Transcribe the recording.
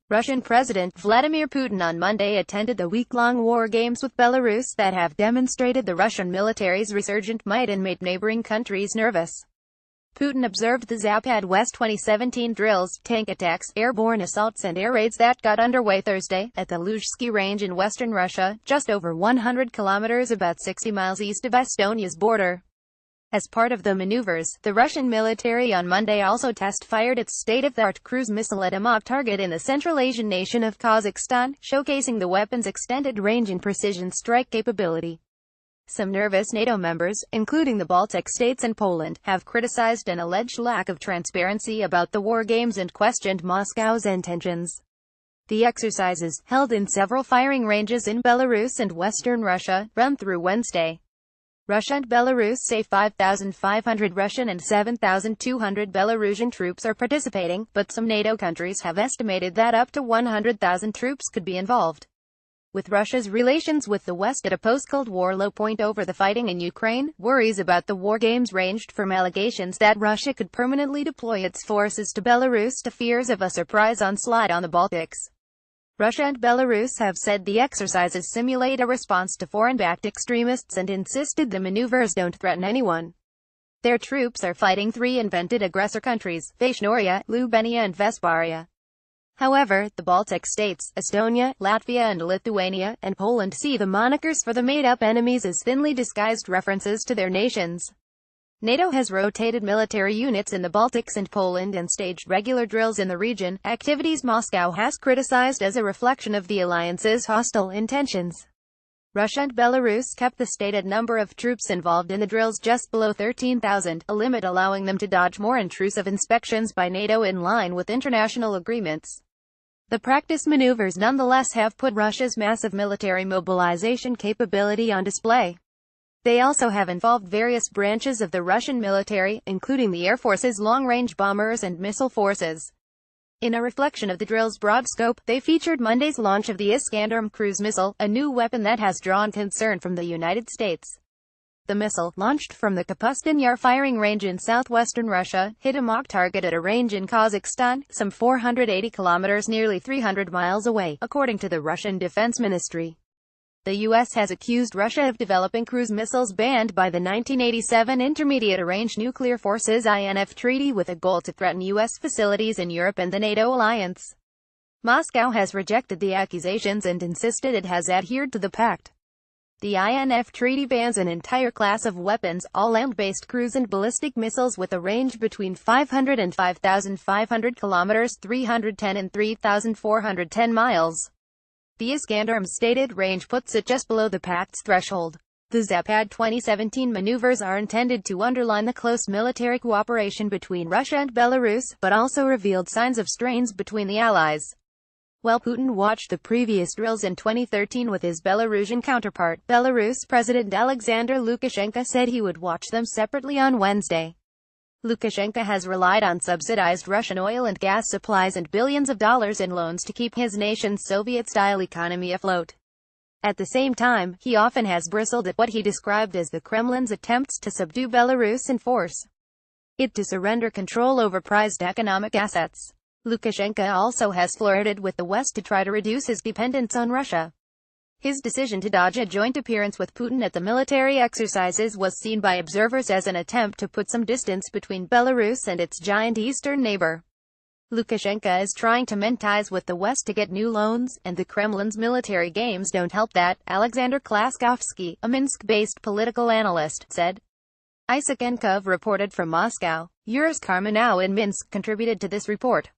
Russian President Vladimir Putin on Monday attended the week-long war games with Belarus that have demonstrated the Russian military's resurgent might and made neighboring countries nervous. Putin observed the Zapad West 2017 drills, tank attacks, airborne assaults and air raids that got underway Thursday at the Luzhsky range in western Russia, just over 100 kilometers about 60 miles east of Estonia's border. As part of the maneuvers, the Russian military on Monday also test-fired its state-of-the-art cruise missile at a mock target in the Central Asian nation of Kazakhstan, showcasing the weapon's extended range and precision strike capability. Some nervous NATO members, including the Baltic states and Poland, have criticized an alleged lack of transparency about the war games and questioned Moscow's intentions. The exercises, held in several firing ranges in Belarus and western Russia, run through Wednesday. Russia and Belarus say 5,500 Russian and 7,200 Belarusian troops are participating, but some NATO countries have estimated that up to 100,000 troops could be involved. With Russia's relations with the West at a post-Cold War low point over the fighting in Ukraine, worries about the war games ranged from allegations that Russia could permanently deploy its forces to Belarus to fears of a surprise onslaught on the Baltics. Russia and Belarus have said the exercises simulate a response to foreign-backed extremists and insisted the maneuvers don't threaten anyone. Their troops are fighting three invented aggressor countries, Vashnoria, Lubenia and Vesparia. However, the Baltic states, Estonia, Latvia and Lithuania, and Poland see the monikers for the made-up enemies as thinly disguised references to their nations. NATO has rotated military units in the Baltics and Poland and staged regular drills in the region, activities Moscow has criticized as a reflection of the alliance's hostile intentions. Russia and Belarus kept the stated number of troops involved in the drills just below 13,000, a limit allowing them to dodge more intrusive inspections by NATO in line with international agreements. The practice maneuvers nonetheless have put Russia's massive military mobilization capability on display. They also have involved various branches of the Russian military, including the Air Force's long-range bombers and missile forces. In a reflection of the drill's broad scope, they featured Monday's launch of the Iskander cruise missile, a new weapon that has drawn concern from the United States. The missile, launched from the Kapustin Yar firing range in southwestern Russia, hit a mock target at a range in Kazakhstan, some 480 kilometers nearly 300 miles away, according to the Russian Defense Ministry. The U.S. has accused Russia of developing cruise missiles banned by the 1987 Intermediate-Range Nuclear Forces INF Treaty with a goal to threaten U.S. facilities in Europe and the NATO alliance. Moscow has rejected the accusations and insisted it has adhered to the pact. The INF Treaty bans an entire class of weapons, all land-based cruise and ballistic missiles with a range between 500 and 5,500 kilometers 310 and 3,410 miles. The Iskanderm's stated range puts it just below the pact's threshold. The Zapad 2017 maneuvers are intended to underline the close military cooperation between Russia and Belarus, but also revealed signs of strains between the allies. While Putin watched the previous drills in 2013 with his Belarusian counterpart, Belarus President Alexander Lukashenko said he would watch them separately on Wednesday. Lukashenko has relied on subsidized Russian oil and gas supplies and billions of dollars in loans to keep his nation's Soviet-style economy afloat. At the same time, he often has bristled at what he described as the Kremlin's attempts to subdue Belarus and force it to surrender control over prized economic assets. Lukashenko also has flirted with the West to try to reduce his dependence on Russia. His decision to dodge a joint appearance with Putin at the military exercises was seen by observers as an attempt to put some distance between Belarus and its giant eastern neighbor. Lukashenko is trying to mend ties with the West to get new loans, and the Kremlin's military games don't help that, Alexander Klaskovsky, a Minsk-based political analyst, said. Isakenkov reported from Moscow. Yurus Karmanow in Minsk contributed to this report.